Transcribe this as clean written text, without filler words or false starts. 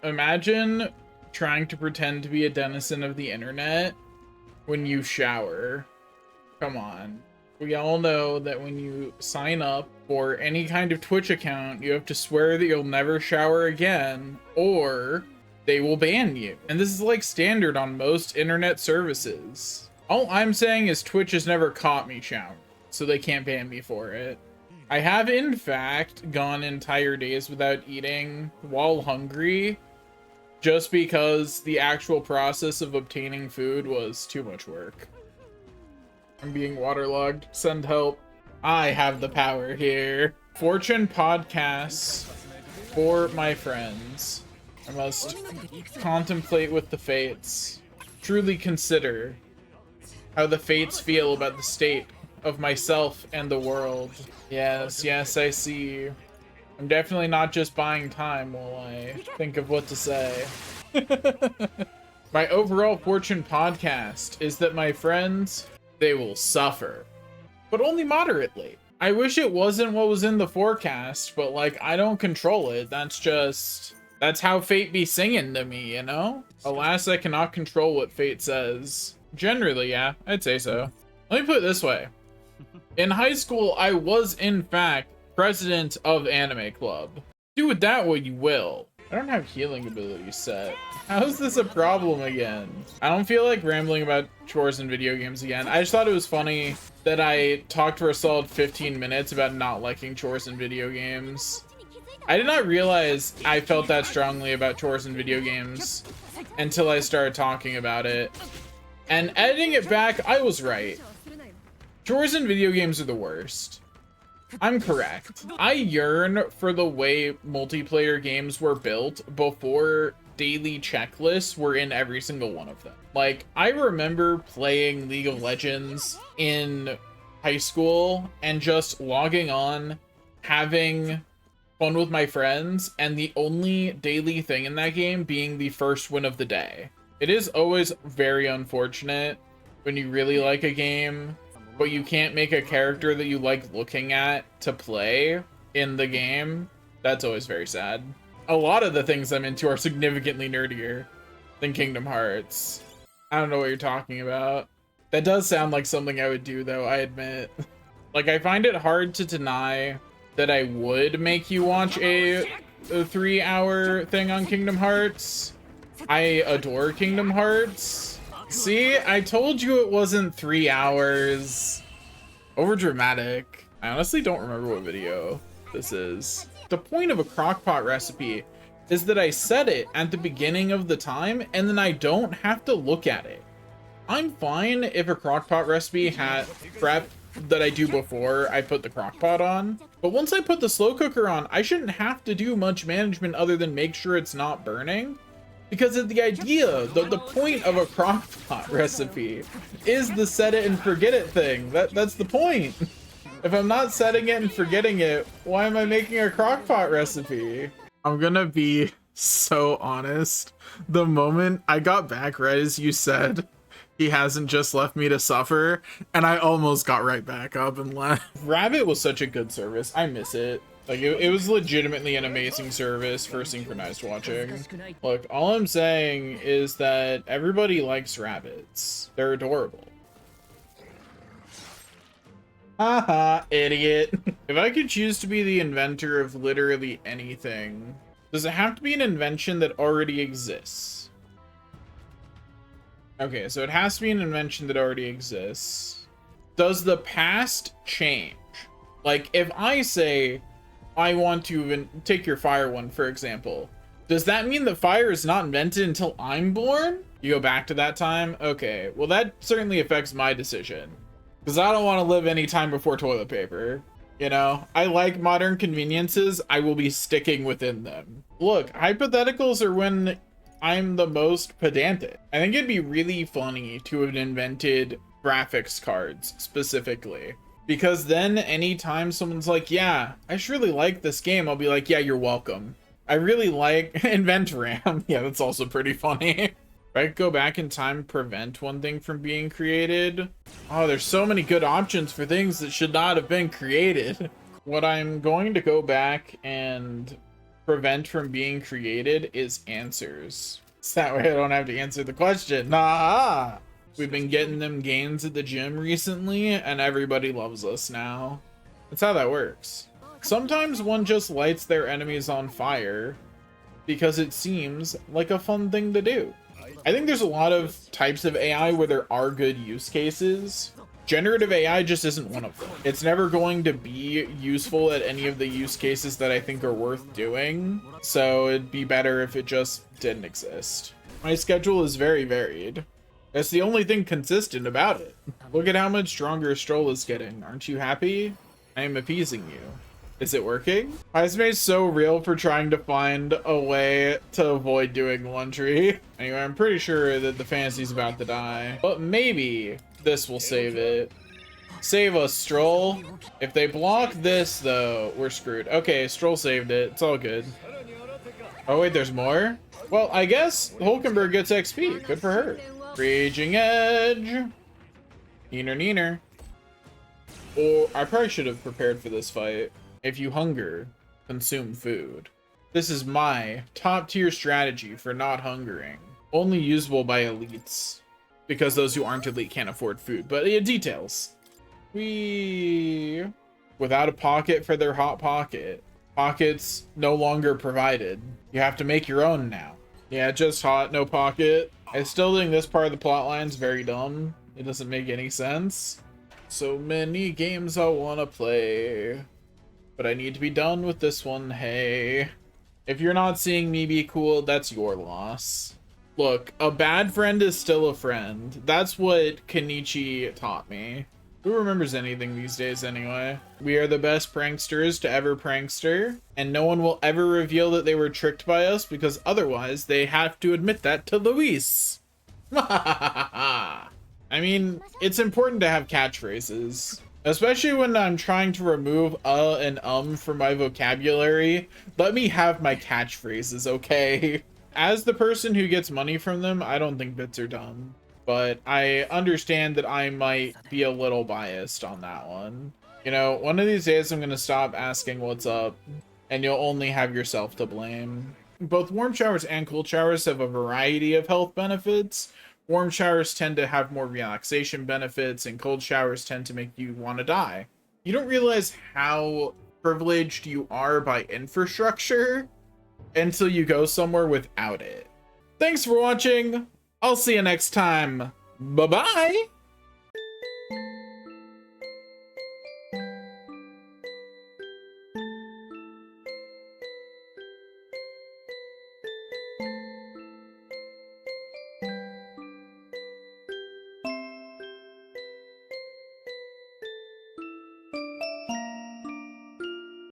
Imagine trying to pretend to be a denizen of the internet when you shower. Come on. We all know that when you sign up for any kind of Twitch account, you have to swear that you'll never shower again, or they will ban you. And this is like standard on most internet services. All I'm saying is Twitch has never caught me showering, so they can't ban me for it. I have in fact gone entire days without eating while hungry, just because the actual process of obtaining food was too much work. I'm being waterlogged. Send help. I have the power here. Fortune podcasts for my friends. I must contemplate with the fates. Truly consider how the fates feel about the state of myself and the world. Yes, yes, I see. I'm definitely not just buying time while I think of what to say. My overall fortune podcast is that my friends, they will suffer, but only moderately. I wish it wasn't what was in the forecast, but like, I don't control it. That's how fate be singing to me, you know? Alas, I cannot control what fate says. Generally, yeah, I'd say so. Let me put it this way. In high school, I was in fact president of Anime Club. Do with that what you will. I don't have healing ability set. How is this a problem again? I don't feel like rambling about chores and video games again. I just thought it was funny that I talked for a solid 15 minutes about not liking chores and video games. I did not realize I felt that strongly about chores and video games until I started talking about it. And editing it back, I was right. Chores and video games are the worst. I'm correct. I yearn for the way multiplayer games were built before daily checklists were in every single one of them. Like, I remember playing League of Legends in high school and just logging on, having fun with my friends, and the only daily thing in that game being the first win of the day. It is always very unfortunate when you really like a game, but you can't make a character that you like looking at to play in the game. That's always very sad. A lot of the things I'm into are significantly nerdier than Kingdom Hearts. I don't know what you're talking about. That does sound like something I would do, though, I admit. Like, I find it hard to deny that I would make you watch a 3-hour thing on Kingdom Hearts. I adore Kingdom Hearts. See, I told you it wasn't 3 hours. Over dramatic. I honestly don't remember what video this is. The point of a crockpot recipe is that I set it at the beginning of the time and then I don't have to look at it. I'm fine if a crockpot recipe had prep that I do before I put the crockpot on, but once I put the slow cooker on, I shouldn't have to do much management other than make sure it's not burning. Because of the idea, the point of a crockpot recipe is the set it and forget it thing. That's the point. If I'm not setting it and forgetting it, why am I making a crockpot recipe? I'm gonna be so honest. The moment I got back right as you said, he hasn't just left me to suffer, and I almost got right back up and left. Rabbit was such a good service. I miss it. Like, it was legitimately an amazing service for synchronized watching. Look, all I'm saying is that everybody likes rabbits. They're adorable. Haha, idiot. If I could choose to be the inventor of literally anything, does it have to be an invention that already exists? Okay, so it has to be an invention that already exists. Does the past change? Like, if I say, I want to take your fire one, for example. Does that mean that fire is not invented until I'm born? You go back to that time? Okay, well that certainly affects my decision. Because I don't want to live any time before toilet paper. You know, I like modern conveniences. I will be sticking within them. Look, hypotheticals are when I'm the most pedantic. I think it'd be really funny to have invented graphics cards specifically. Because then anytime someone's like, yeah, I just really like this game, I'll be like, yeah, you're welcome. I really like invent RAM. Yeah, that's also pretty funny. If I could go back in time, prevent one thing from being created. Oh, there's so many good options for things that should not have been created. What I'm going to go back and prevent from being created is answers. So that way I don't have to answer the question. Nah. We've been getting them gains at the gym recently, and everybody loves us now. That's how that works. Sometimes one just lights their enemies on fire because it seems like a fun thing to do. I think there's a lot of types of AI where there are good use cases. Generative AI just isn't one of them. It's never going to be useful at any of the use cases that I think are worth doing. So it'd be better if it just didn't exist. My schedule is very varied. That's the only thing consistent about it. Look at how much stronger Stroll is getting. Aren't you happy? I am appeasing you. Is it working? Highsmay's so real for trying to find a way to avoid doing laundry. Anyway, I'm pretty sure that the fantasy's about to die. But maybe this will save it. Save us, Stroll. If they block this, though, we're screwed. Okay, Stroll saved it. It's all good. Oh, wait, there's more? Well, I guess Hulkenberg gets XP. Good for her. Raging Edge. Neener, neener. Or I probably should have prepared for this fight. If you hunger, consume food. This is my top tier strategy for not hungering. Only usable by elites, because those who aren't elite can't afford food. But yeah, details. Without a pocket for their hot pocket. Pockets no longer provided. You have to make your own now. Yeah, just hot, no pocket. I still think this part of the plotline is very dumb. It doesn't make any sense. So many games I wanna play, but I need to be done with this one. Hey, if you're not seeing me be cool, that's your loss. Look, a bad friend is still a friend. That's what Kenichi taught me. Who remembers anything these days anyway? We are the best pranksters to ever prankster, and no one will ever reveal that they were tricked by us, because otherwise they have to admit that to Luis. I mean, it's important to have catchphrases. Especially when I'm trying to remove and from my vocabulary. Let me have my catchphrases, okay? As the person who gets money from them, I don't think bits are dumb. But I understand that I might be a little biased on that one. You know, one of these days I'm gonna stop asking what's up, and you'll only have yourself to blame. Both warm showers and cold showers have a variety of health benefits. Warm showers tend to have more relaxation benefits, and cold showers tend to make you want to die. You don't realize how privileged you are by infrastructure until you go somewhere without it. Thanks for watching. I'll see you next time. Bye-bye.